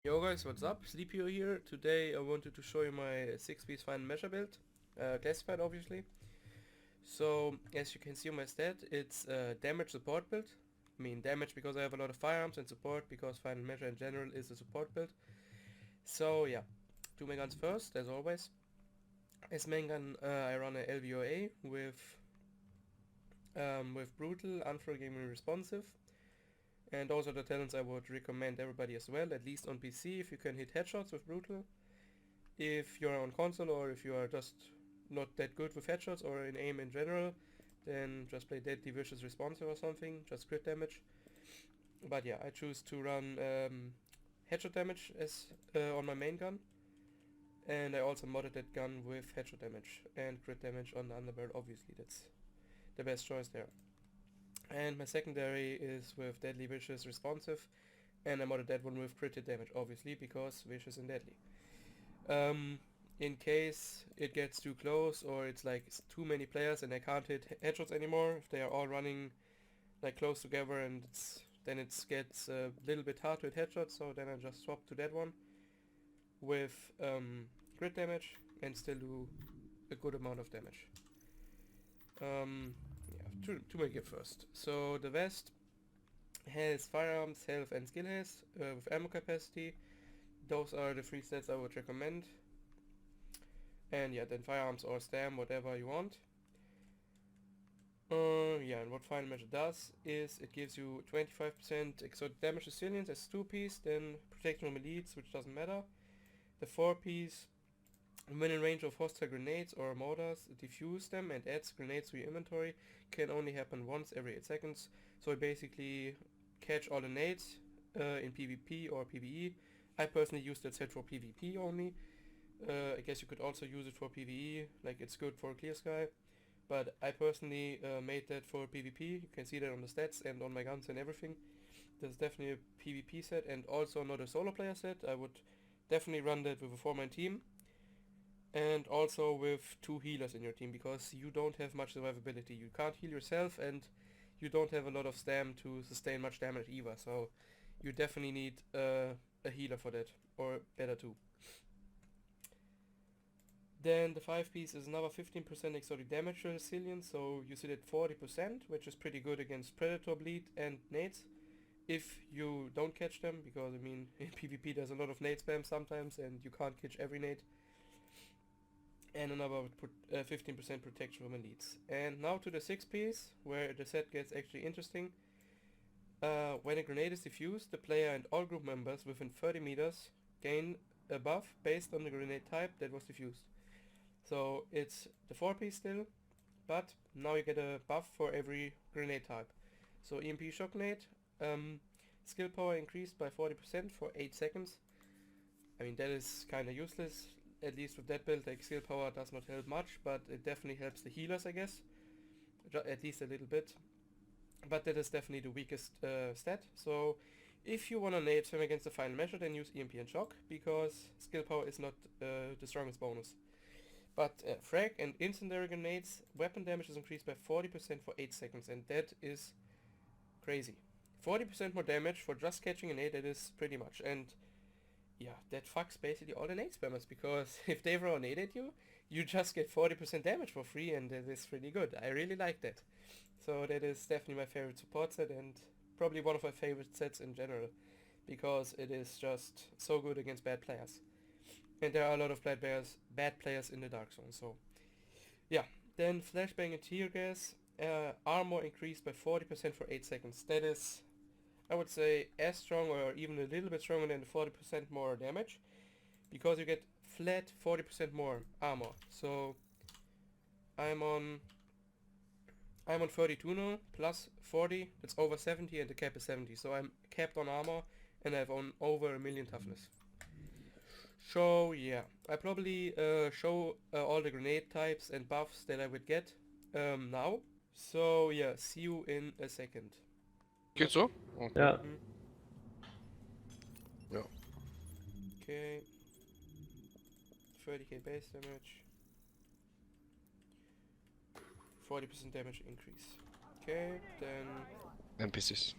Yo guys, what's up? Sleepio here. Today I wanted to show you my 6-piece final measure build, classified obviously. So as you can see on my stat, it's a damage support build. I mean damage because I have a lot of firearms, and support because final measure in general is a support build. So yeah, two main guns first, as always. As main gun I run a LVOA with brutal, unforgiving, responsive. And those are the talents I would recommend everybody as well, at least on PC if you can hit headshots with brutal. If you're on console or if you are just not that good with headshots or in aim in general, then just play Deadly Vicious Responsive or something, just crit damage. But yeah, I choose to run headshot damage as on my main gun, and I also modded that gun with headshot damage and crit damage on the underbarrel. Obviously that's the best choice there. And my secondary is with Deadly Vicious Responsive, and I modded that one with crit damage obviously because vicious and deadly. In case it gets too close or it's like too many players and I can't hit headshots anymore, if they are all running like close together, and then it gets a little bit hard to hit headshots, so then I just swap to that one with crit damage and still do a good amount of damage. Yeah, to make it first. So the vest has firearms, health and skill haste with ammo capacity. Those are the three stats I would recommend. And yeah, then firearms or stam, whatever you want. Yeah, and what final measure does is it gives you 25% exotic damage resilience as 2-piece, then protection from elites, which doesn't matter. The 4-piece, when in range of hostile grenades or mortars, diffuse them and adds grenades to your inventory, can only happen once every 8 seconds. So you basically catch all the nades in PvP or PvE. I personally use that set for PvP only. I guess you could also use it for PvE, like it's good for clear sky. But I personally made that for PvP. You can see that on the stats and on my guns and everything. There's definitely a PvP set and also not a solo player set. I would definitely run that with a 4-man team. And also with 2 healers in your team, because you don't have much survivability. You can't heal yourself and you don't have a lot of stam to sustain much damage either. So you definitely need a healer for that, or better too. Then the 5-piece is another 15% exotic damage resilience, so you sit at 40%, which is pretty good against Predator Bleed and nades. If you don't catch them, because I mean in PvP there's a lot of nade spam sometimes and you can't catch every nade. And another 15% protection from elites. And now to the 6-piece, where the set gets actually interesting. When a grenade is defused, the player and all group members within 30 meters gain a buff based on the grenade type that was defused. So it's the 4-piece still, but now you get a buff for every grenade type. So EMP shock grenade, skill power increased by 40% for 8 seconds. I mean that is kinda useless, at least with that build. Like skill power does not help much, but it definitely helps the healers, I guess. At least a little bit. But that is definitely the weakest stat. So if you wanna nade swim against the final measure, then use EMP and shock, because skill power is not the strongest bonus. But frag and incendiary grenades, weapon damage is increased by 40% for 8 seconds, and that is crazy. 40% more damage for just catching a nade, that is pretty much. And yeah, that fucks basically all the nade spammers, because if they throw a nade at you, you just get 40% damage for free, and that is pretty good. I really like that. So that is definitely my favorite support set, and probably one of my favorite sets in general, because it is just so good against bad players. And there are a lot of bad players in the Dark Zone, so yeah. Then flashbang and tear gas, armor increased by 40% for 8 seconds. That is, I would say, as strong or even a little bit stronger than the 40% more damage, because you get flat 40% more armor. So I'm on 32 now, plus 40, that's over 70, and the cap is 70. So I'm capped on armor, and I have on over 1,000,000 toughness. So yeah, I probably show all the grenade types and buffs that I would get now. So yeah, see you in a second. Geht so? Okay. Ja. Ja. Okay. 30k base damage. 40% damage increase. Okay, then NPCs.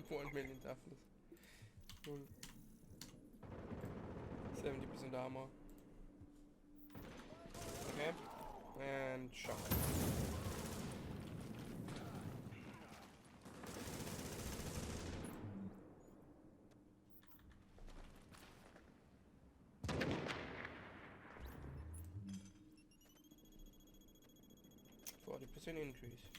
1 million toughness. Cool. 70% armor. Okay. And shock. Increase.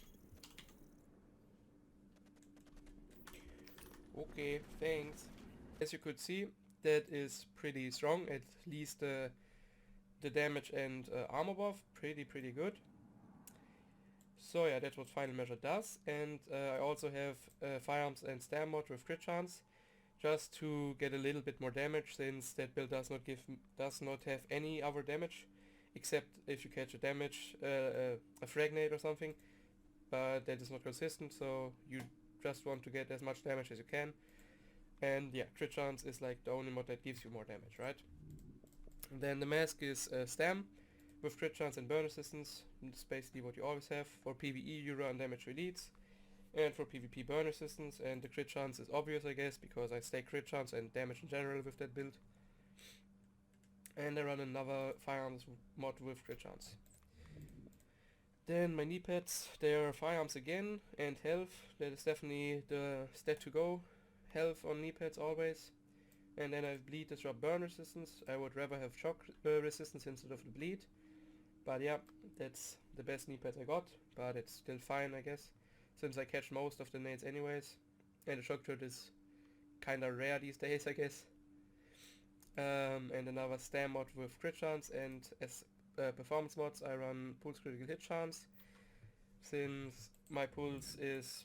Okay, thanks. As you could see, that is pretty strong. At least the damage and armor buff, pretty good. So yeah, that's what final measure does. And I also have firearms and stam mod with crit chance, just to get a little bit more damage, since that build does not have any other damage, except if you catch a damage, a fragment or something. But that is not consistent, so you just want to get as much damage as you can. And yeah, crit chance is like the only mod that gives you more damage, right? And then the mask is stam with crit chance and burn resistance. It's basically what you always have. For PvE you run damage elites, and for PvP burn resistance, and the crit chance is obvious, I guess, because I stack crit chance and damage in general with that build. And I run another firearms mod with crit chance. Then my knee pads, they are firearms again, and health. That is definitely the stat to go. Health on knee pads always. And then I have bleed, disrupt, burn resistance. I would rather have shock resistance instead of the bleed. But yeah, that's the best knee pads I got. But it's still fine, I guess, since I catch most of the nades anyways. And the shock turret is kinda rare these days, I guess. And another stam mod with crit chance, and as performance mods I run pulse critical hit chance, since my pulse is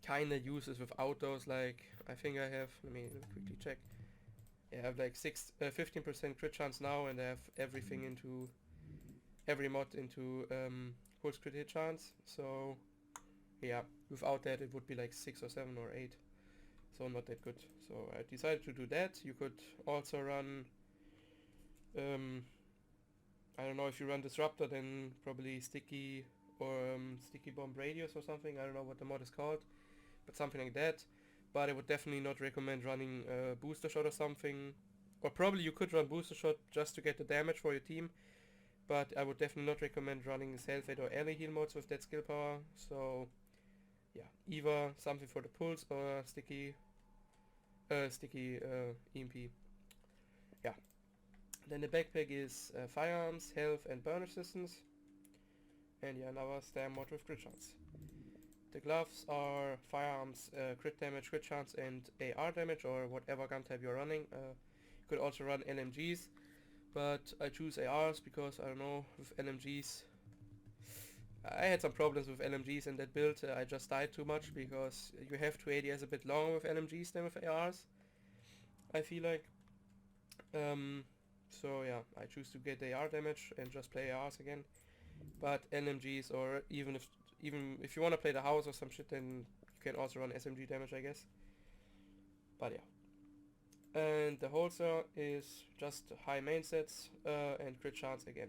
kinda useless without those. Like, I think I have, let me quickly check. Yeah, I have like 15% crit chance now, and I have everything into every mod into pulse crit hit chance. So yeah, without that it would be like 6 or 7 or 8. So not that good. So I decided to do that. You could also run I don't know, if you run Disruptor, then probably Sticky or Sticky Bomb Radius or something. I don't know what the mod is called, but something like that. But I would definitely not recommend running Booster Shot or something. Or probably you could run Booster Shot just to get the damage for your team, but I would definitely not recommend running Self-Aid or Ally Heal mods with that skill power. So yeah, either something for the pulse or Sticky EMP. Yeah. Then the backpack is firearms, health and burn resistance. And yeah, another stam mod with crit chance. The gloves are firearms, crit damage, crit chance and AR damage, or whatever gun type you're running. You could also run LMGs, but I choose ARs because, I don't know, with LMGs I had some problems with LMGs in that build. I just died too much because you have to ADS a bit longer with LMGs than with ARs, I feel like. So yeah, I choose to get AR damage and just play ARs again. But LMGs, or even if you want to play the house or some shit, then you can also run SMG damage, I guess. But yeah. And the holster is just high main sets and crit chance again.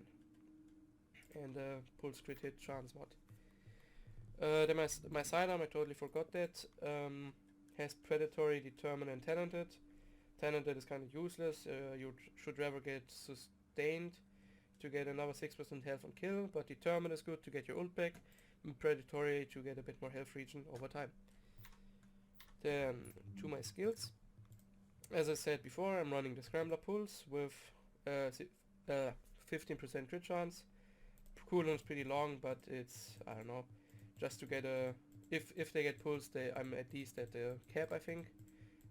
And pulse crit hit chance mod. Then my sidearm, I totally forgot that, has predatory, determined and talented. Talented is kind of useless. You should rather get sustained to get another 6% health on kill, but determined is good to get your ult back, and predatory to get a bit more health regen over time. Then to my skills. As I said before, I'm running the Scrambler Pulse with 15% crit chance. Cooldown is pretty long, but it's, I don't know, just to get a, if they get pulse, I'm at least at the cap, I think.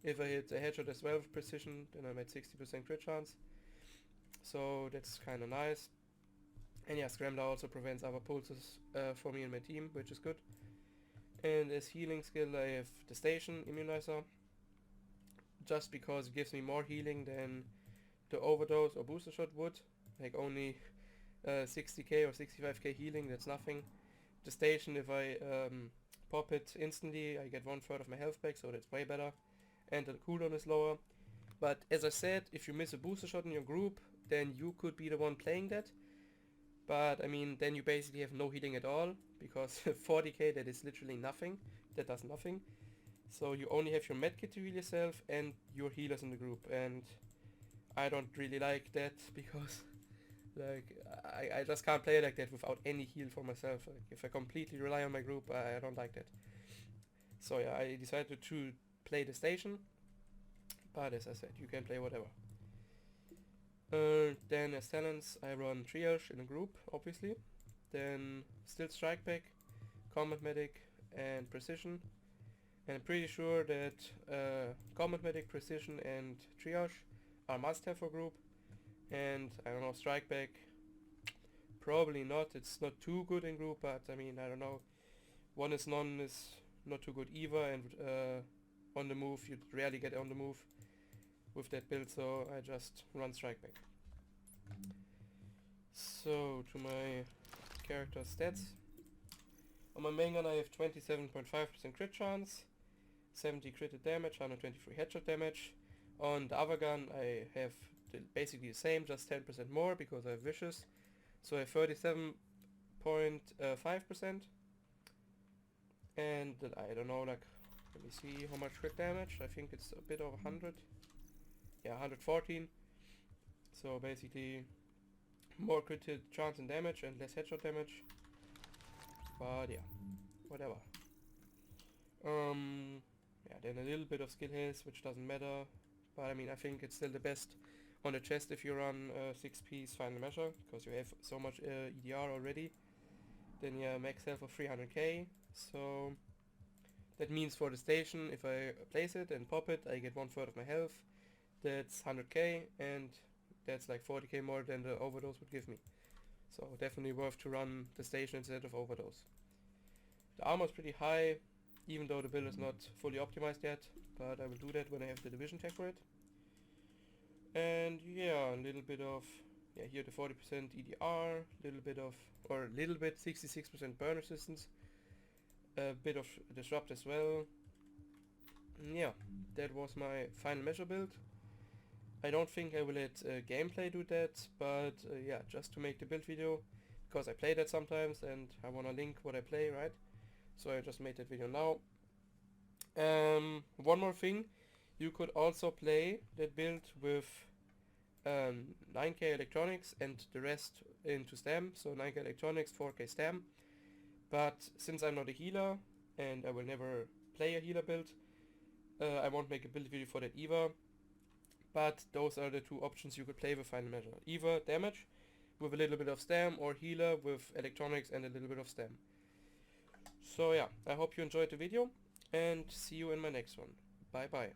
If I hit a headshot as well with precision, then I'm at 60% crit chance. So that's kinda nice. And yeah, Scrambler also prevents other pulses for me and my team, which is good. And as healing skill I have the Station Immunizer, just because it gives me more healing than the Overdose or Booster Shot would. Like only 60k or 65k healing, that's nothing. The Station, if I pop it instantly, I get 1/3 of my health back, so that's way better. And the cooldown is lower. But as I said, if you miss a Booster Shot in your group, then you could be the one playing that. But I mean, then you basically have no healing at all, because 40k, that is literally nothing. That does nothing. So you only have your medkit to heal yourself and your healers in the group, and I don't really like that because like I just can't play like that without any heal for myself. Like, if I completely rely on my group, I don't like that. So yeah, I decided to play the station, but as I said, you can play whatever. Then as talents, I run triage in a group, obviously. Then still strike back, combat medic, and precision. And I'm pretty sure that combat medic, precision, and triage are must-have for group. And I don't know, strike back, probably not. It's not too good in group, but I mean, I don't know. One is none is not too good either, and on the move, you rarely get on the move with that build, so I just run strike back. So to my character stats. On my main gun I have 27.5% crit chance, 70 critted damage, 123 headshot damage. On the other gun I have basically the same, just 10% more because I have vicious. So I have 37.5%. And I don't know, like, let me see how much crit damage. I think it's a bit over 100. Yeah, 114. So basically more critted chance and damage and less headshot damage. But yeah, whatever. Yeah, then a little bit of skill haze, which doesn't matter. But I mean, I think it's still the best on the chest if you run 6-piece final measure, because you have so much EDR already. Then yeah, max health of 300k. So that means for the station, if I place it and pop it, I get 1/3 of my health. That's 100k, and that's like 40k more than the overdose would give me. So definitely worth to run the station instead of overdose. The armor is pretty high, even though the build is not fully optimized yet, but I will do that when I have the division tag for it. And yeah, a little bit of, yeah, here the 40% EDR, little bit 66% burn resistance, a bit of disrupt as well. And yeah, that was my final measure build. I don't think I will let gameplay do that, but yeah, just to make the build video, because I play that sometimes and I want to link what I play, right? So I just made that video now. One more thing, you could also play that build with 9k electronics and the rest into stam, so 9k electronics, 4k stam. But since I'm not a healer and I will never play a healer build, I won't make a build video for that either. But those are the two options you could play with final measure. Either damage with a little bit of stam, or healer with electronics and a little bit of stam. So yeah, I hope you enjoyed the video and see you in my next one. Bye bye.